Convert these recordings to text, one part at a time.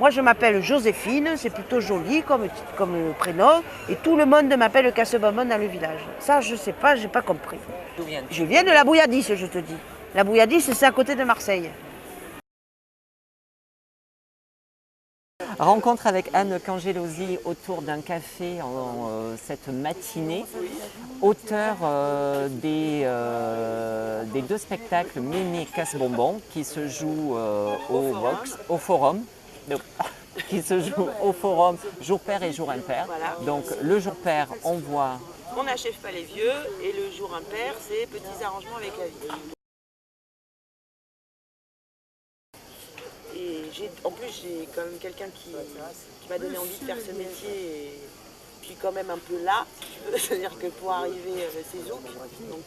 Moi, je m'appelle Joséphine, c'est plutôt joli comme prénom, et tout le monde m'appelle Casse-Bonbonne dans le village. Ça, je sais pas, j'ai pas compris. D'où viens-tu? Je viens de la Bouilladisse, je te dis. La Bouilladisse, c'est à côté de Marseille. Rencontre avec Anne Cangelosi autour d'un café cette matinée. Auteur des deux spectacles Mémé Casse-Bonbon qui se jouent au Forum. Donc, qui se joue au Forum jour pair et jour impair. Voilà. Donc le jour pair, on voit. On n'achève pas les vieux, et le jour impair, c'est petits arrangements avec la vie. En plus, j'ai quand même quelqu'un qui m'a donné envie de faire ce métier, et puis quand même un peu là, c'est-à-dire que pour arriver, c'est Zouk. Donc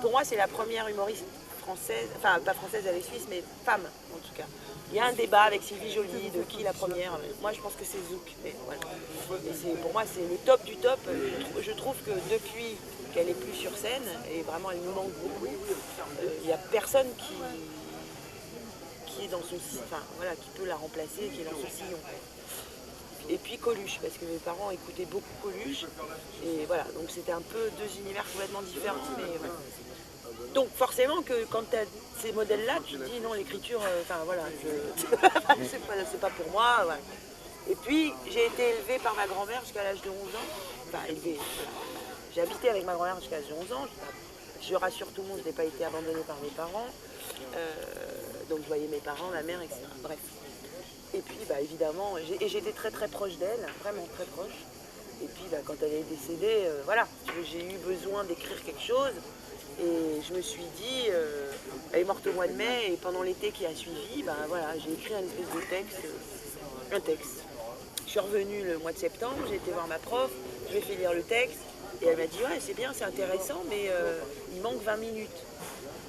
pour moi, c'est la première humoriste française, enfin pas française, elle est suisse, mais femme en tout cas. Il y a un débat avec Sylvie Joly de qui la première. Moi, je pense que c'est Zouk. Mais voilà. Et pour moi, c'est le top du top. Je trouve que depuis qu'elle est plus sur scène, et vraiment elle nous manque beaucoup, il n'y a personne qui est dans son sillon, enfin voilà, qui peut la remplacer, qui est dans son sillon. Et puis Coluche, parce que mes parents écoutaient beaucoup Coluche, et voilà, donc c'était un peu deux univers complètement différents, mais voilà. Donc forcément que quand tu as ces modèles-là, tu te dis non, l'écriture, enfin voilà, c'est pas pour moi, voilà. Et puis j'ai été élevée par ma grand-mère jusqu'à l'âge de 11 ans, enfin élevée, j'ai habité avec ma grand-mère jusqu'à l'âge de 11 ans, je rassure tout le monde, je n'ai pas été abandonnée par mes parents. Donc je voyais mes parents, ma mère, etc. Bref. Et puis évidemment, j'étais très très proche d'elle, vraiment très proche. Et puis quand elle est décédée, voilà, j'ai eu besoin d'écrire quelque chose. Et je me suis dit, elle est morte au mois de mai, et pendant l'été qui a suivi, voilà, j'ai écrit un espèce de texte, un texte. Je suis revenue le mois de septembre, j'ai été voir ma prof, je lui ai fait lire le texte, et elle m'a dit ouais, c'est bien, c'est intéressant, mais il manque 20 minutes.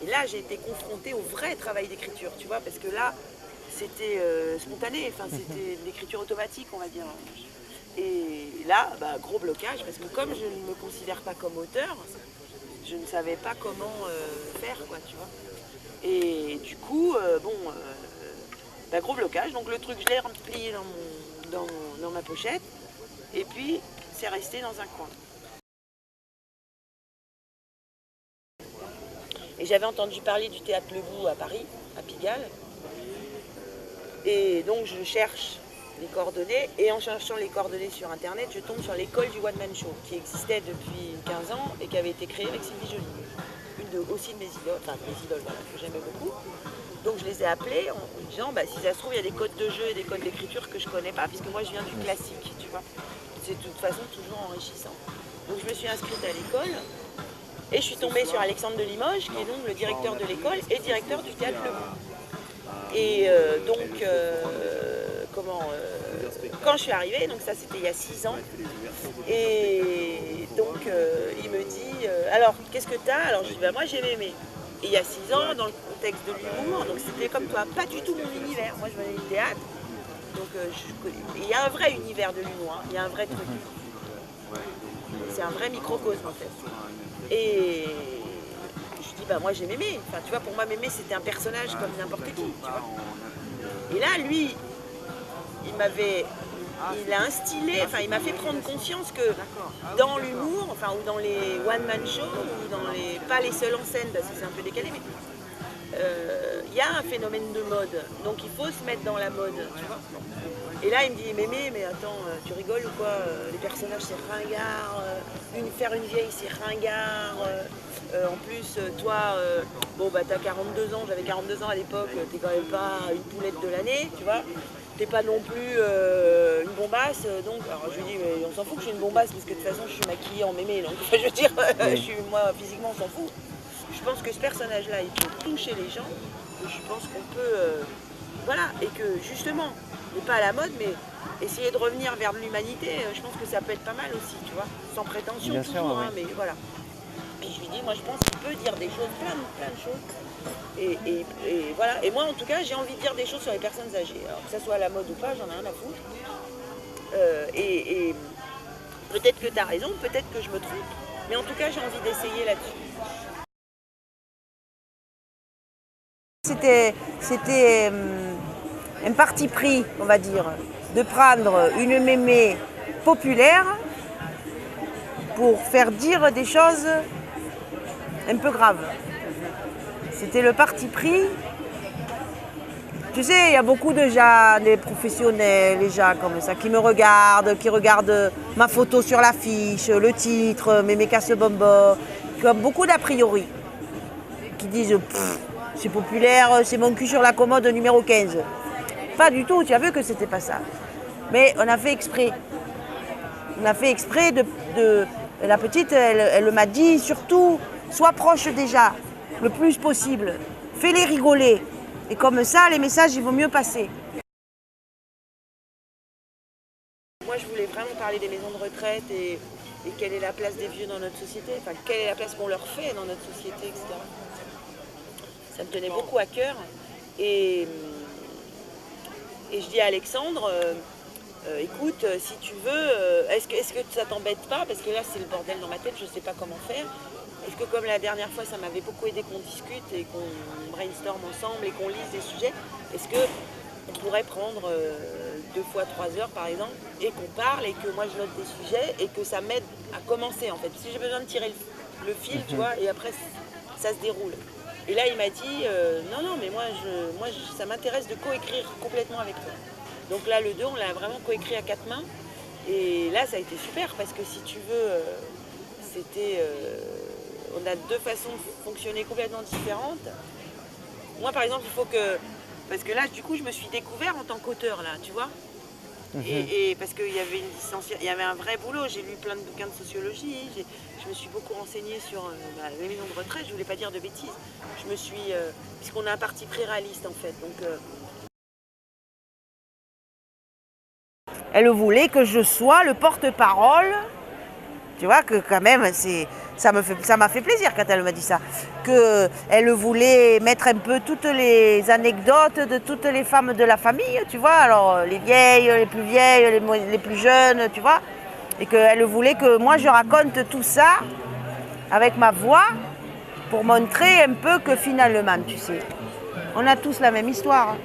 Et là, j'ai été confrontée au vrai travail d'écriture, tu vois, parce que là, c'était spontané, enfin, c'était de l'écriture automatique, on va dire. Et là, gros blocage, parce que comme je ne me considère pas comme auteur, je ne savais pas comment faire, quoi, tu vois. Et du coup, gros blocage. Donc le truc, je l'ai replié dans ma pochette, et puis c'est resté dans un coin. Et j'avais entendu parler du théâtre Ledoux à Paris, à Pigalle. Et donc je cherche les coordonnées, et en cherchant les coordonnées sur internet, je tombe sur l'école du One Man Show, qui existait depuis 15 ans et qui avait été créée avec Sylvie Joly. Aussi de mes idoles, voilà, que j'aimais beaucoup. Donc je les ai appelés en disant, si ça se trouve, il y a des codes de jeu et des codes d'écriture que je connais pas, puisque moi je viens du classique, tu vois. C'est de toute façon toujours enrichissant. Donc je me suis inscrite à l'école. Et je suis tombée sur Alexandre de Limoges, qui est donc le directeur de l'école et directeur du théâtre Ledoux. Et quand je suis arrivée, donc ça c'était il y a 6 ans, et donc il me dit alors qu'est-ce que t'as? Alors je dis moi j'ai Mémé. Et il y a 6 ans, dans le contexte de l'humour, donc c'était comme toi, pas du tout mon univers. Moi je venais du théâtre, donc il y a un vrai univers de l'humour, il y a un vrai truc. C'est un vrai microcosme en fait. Et je dis moi j'ai Mémé, enfin tu vois, pour moi Mémé c'était un personnage comme n'importe qui, tu vois. Et là lui, il a instillé, enfin il m'a fait prendre conscience que dans l'humour, enfin ou dans les one man shows, ou dans les, pas les seuls en scène parce que c'est un peu décalé, mais il y a un phénomène de mode, donc il faut se mettre dans la mode, tu vois. Et là, il me dit, Mémé, mais attends, tu rigoles ou quoi? Les personnages, c'est ringard. Faire une vieille, c'est ringard. En plus, toi, t'as 42 ans, j'avais 42 ans à l'époque, t'es quand même pas une poulette de l'année, tu vois. T'es pas non plus une bombasse. Donc, alors je lui dis, mais on s'en fout que je suis une bombasse, parce que de toute façon, je suis maquillée en Mémé. Donc, je veux dire, moi, physiquement, on s'en fout. Je pense que ce personnage-là, il peut toucher les gens. Je pense qu'on peut... voilà, et que justement, n'est pas à la mode, mais essayer de revenir vers l'humanité, je pense que ça peut être pas mal aussi, tu vois, sans prétention bien toujours, sûr, oui. mais voilà. Et je lui dis, moi je pense qu'il peut dire des choses, plein de choses, et voilà. Et moi en tout cas, j'ai envie de dire des choses sur les personnes âgées, alors que ça soit à la mode ou pas, j'en ai rien à foutre. Et peut-être que tu as raison, peut-être que je me trompe, mais en tout cas, j'ai envie d'essayer là-dessus. un parti pris, on va dire, de prendre une mémé populaire pour faire dire des choses un peu graves. C'était le parti pris. Tu sais, il y a beaucoup de gens, des professionnels, les gens comme ça, qui me regardent, qui regardent ma photo sur l'affiche, le titre, Mémé Casse-Bonbon, qui ont beaucoup d'a priori, qui disent c'est populaire, c'est mon cul sur la commode numéro 15. Pas du tout, tu as vu que c'était pas ça. Mais on a fait exprès. On a fait exprès de la petite, elle m'a dit surtout, sois proche déjà, le plus possible. Fais-les rigoler. Et comme ça, les messages, ils vont mieux passer. Moi, je voulais vraiment parler des maisons de retraite et quelle est la place des vieux dans notre société, enfin, quelle est la place qu'on leur fait dans notre société, etc. Ça me tenait beaucoup à cœur. Et je dis à Alexandre, écoute, si tu veux, est-ce que ça t'embête pas? Parce que là, c'est le bordel dans ma tête, je ne sais pas comment faire. Est-ce que comme la dernière fois, ça m'avait beaucoup aidé qu'on discute et qu'on brainstorm ensemble et qu'on lise des sujets, est-ce qu'on pourrait prendre 2 fois 3 heures, par exemple, et qu'on parle et que moi, je note des sujets et que ça m'aide à commencer, en fait. Si j'ai besoin de tirer le fil, tu vois, et après, ça se déroule. Et là, il m'a dit, non, mais moi, ça m'intéresse de coécrire complètement avec toi. Donc là, le 2, on l'a vraiment coécrit à 4 mains. Et là, ça a été super parce que si tu veux, on a 2 façons de fonctionner complètement différentes. Moi, par exemple, il faut que... Parce que là, du coup, je me suis découvert en tant qu'auteur, là, tu vois. Et parce qu'il y avait il y avait un vrai boulot. J'ai lu plein de bouquins de sociologie. Je me suis beaucoup renseignée sur les maisons de retraite. Je voulais pas dire de bêtises. Je me suis... puisqu'on a un parti très réaliste, en fait. Donc... Elle voulait que je sois le porte-parole. Tu vois que quand même, ça m'a fait plaisir quand elle m'a dit ça. Qu'elle voulait mettre un peu toutes les anecdotes de toutes les femmes de la famille, tu vois. Alors les vieilles, les plus vieilles, les plus jeunes, tu vois. Et qu'elle voulait que moi je raconte tout ça avec ma voix pour montrer un peu que finalement, tu sais, on a tous la même histoire.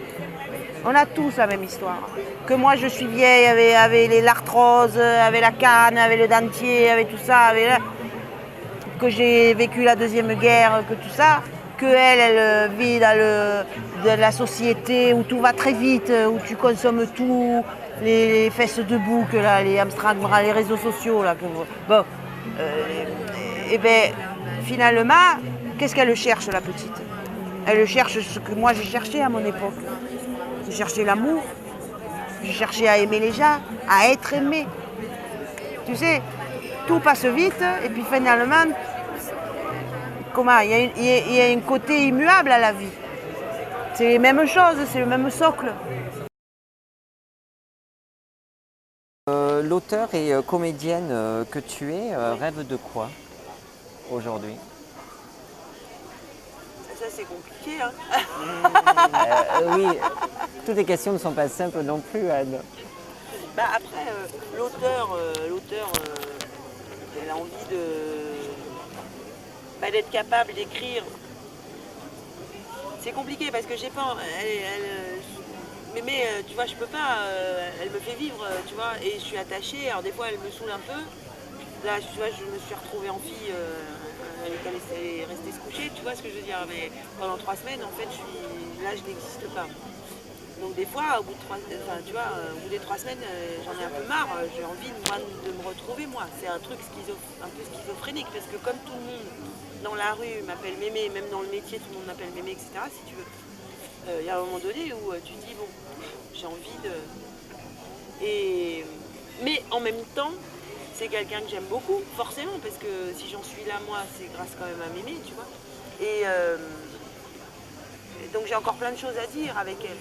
On a tous la même histoire. Que moi je suis vieille avec l'arthrose, avec la canne, avec le dentier, avec tout ça, que j'ai vécu la Deuxième Guerre, que tout ça, qu'elle vit dans la société où tout va très vite, où tu consommes tout, les fesses de bouc, là, les hamsters, les réseaux sociaux. Là, bon, et bien finalement, qu'est-ce qu'elle cherche, la petite? Elle cherche ce que moi j'ai cherché à mon époque. J'ai cherché l'amour, j'ai cherché à aimer les gens, à être aimé. Tu sais, tout passe vite et puis finalement, il y a un côté immuable à la vie. C'est les mêmes choses, c'est le même socle. L'auteur et comédienne que tu es rêve de quoi aujourd'hui? Ça, c'est compliqué, hein. Oui, toutes les questions ne sont pas simples non plus, Anne. Après, l'auteur, elle a envie d'être capable d'écrire. C'est compliqué parce que j'ai pas... mais tu vois, je peux pas... elle me fait vivre, tu vois, et je suis attachée. Alors des fois, elle me saoule un peu. Là, tu vois, je me suis retrouvée en fille... elle est restée se coucher, tu vois ce que je veux dire. Mais pendant 3 semaines, en fait, là, je n'existe pas. Donc des fois, au bout des 3 semaines, j'en ai un peu marre. J'ai envie de me retrouver moi. C'est un truc un peu schizophrénique parce que comme tout le monde dans la rue m'appelle Mémé, même dans le métier, tout le monde m'appelle Mémé, etc. Si tu veux, il y a un moment donné où tu te dis bon, j'ai envie de. Mais en même temps, c'est quelqu'un que j'aime beaucoup, forcément, parce que si j'en suis là moi, c'est grâce quand même à Mémé, tu vois. Et donc j'ai encore plein de choses à dire avec elle.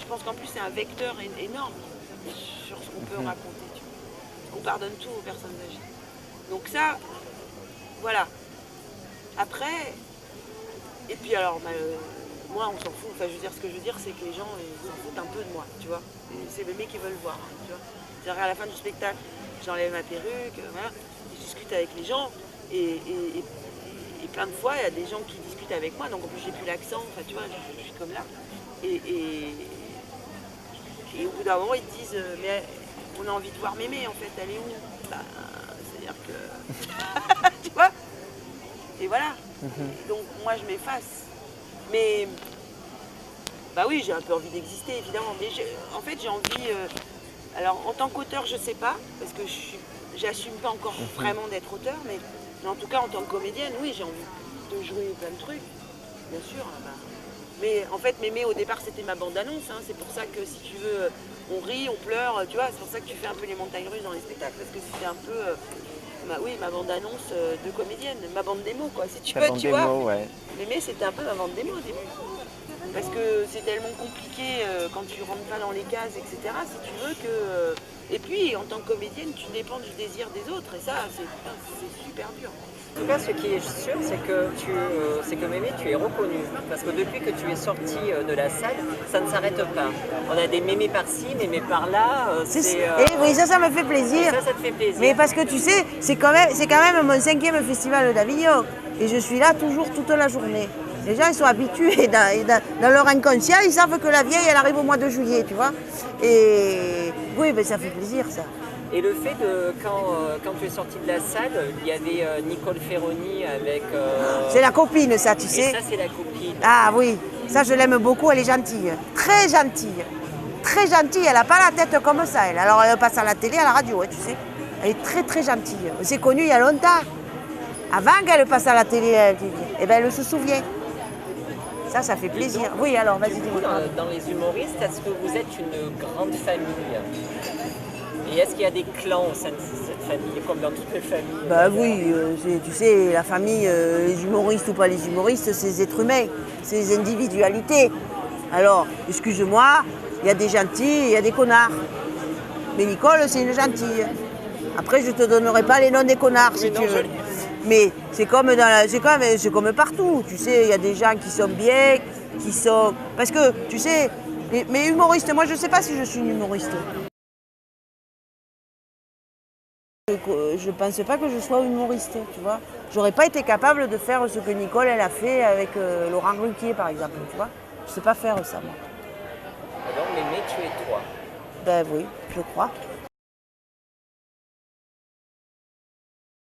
Je pense qu'en plus c'est un vecteur énorme sur ce qu'on peut raconter, tu vois. Parce qu'on pardonne tout aux personnes âgées. Donc ça, voilà. Après, et puis alors, moi on s'en fout, enfin je veux dire, ce que je veux dire c'est que les gens ils s'en foutent un peu de moi, tu vois. C'est les mecs qui veulent voir, hein, tu vois. C'est-à-dire à la fin du spectacle, j'enlève ma perruque, voilà, je discute avec les gens et plein de fois il y a des gens qui discutent avec moi, donc en plus j'ai plus l'accent, enfin tu vois, je suis comme là. Et Et au bout d'un moment, ils te disent mais on a envie de voir Mémé, en fait, elle est où? Bah, c'est-à-dire que... tu vois? Et voilà. Donc moi, je m'efface. Mais... Bah oui, j'ai un peu envie d'exister, évidemment. Mais en fait, j'ai envie... alors, en tant qu'auteur, je sais pas, parce que j'assume pas encore vraiment d'être auteur, mais en tout cas, en tant que comédienne, oui, j'ai envie de jouer plein de trucs, bien sûr. Bah. Mais en fait, Mémé, au départ, c'était ma bande-annonce. Hein. C'est pour ça que, si tu veux, on rit, on pleure, tu vois. C'est pour ça que tu fais un peu les montagnes russes dans les spectacles, parce que c'était un peu, ma bande-annonce de comédienne, ma bande démo, quoi, si tu veux, tu vois. Ouais. Mémé, c'était un peu ma bande démo au début. Parce que c'est tellement compliqué quand tu rentres pas dans les cases, etc. Si tu veux que... Et puis, en tant que comédienne, tu dépends du désir des autres. Et ça, c'est super dur. En tout cas, ce qui est sûr, c'est que Mémé, tu es reconnue. Parce que depuis que tu es sortie de la salle, ça ne s'arrête pas. On a des Mémé par-ci, Mémé par-là. Et oui, ça me fait plaisir. Ça te fait plaisir. Mais parce que tu sais, c'est quand même mon 5e festival d'Avignon. Et je suis là toujours toute la journée. Les gens, ils sont habitués, dans leur inconscient, ils savent que la vieille, elle arrive au mois de juillet, tu vois. Et oui, mais ça fait plaisir, ça. Et le fait de, quand tu es sortie de la salle, il y avait Nicole Ferroni avec... C'est la copine, ça, tu sais. Et ça, c'est la copine. Ah oui, ça, je l'aime beaucoup, elle est gentille. Très gentille. Très gentille, elle n'a pas la tête comme ça, elle. Alors, elle passe à la télé, à la radio, tu sais. Elle est très, très gentille. On s'est connus il y a longtemps. Avant qu'elle passe à la télé, elle se souvient. Ça fait plaisir. Donc, oui, alors, vas-y, dis-moi. Dans les humoristes, est-ce que vous êtes une grande famille? Et est-ce qu'il y a des clans au sein de cette famille, comme dans toutes les familles? Bah oui, tu sais, la famille, les humoristes ou pas les humoristes, c'est des êtres humains, c'est des individualités. Alors, excuse-moi, il y a des gentils et il y a des connards. Mais Nicole, c'est une gentille. Après, je ne te donnerai pas les noms des connards, si tu veux. Mais c'est comme, c'est comme partout, tu sais, il y a des gens qui sont bien, qui sont... Parce que, tu sais, mais humoristes, moi je ne sais pas si je suis une humoriste. Je ne pense pas que je sois humoriste, tu vois. J'aurais pas été capable de faire ce que Nicole, elle a fait avec Laurent Ruquier, par exemple, tu vois. Je ne sais pas faire ça, moi. Alors, Mémé, tu es toi. Ben oui, je crois.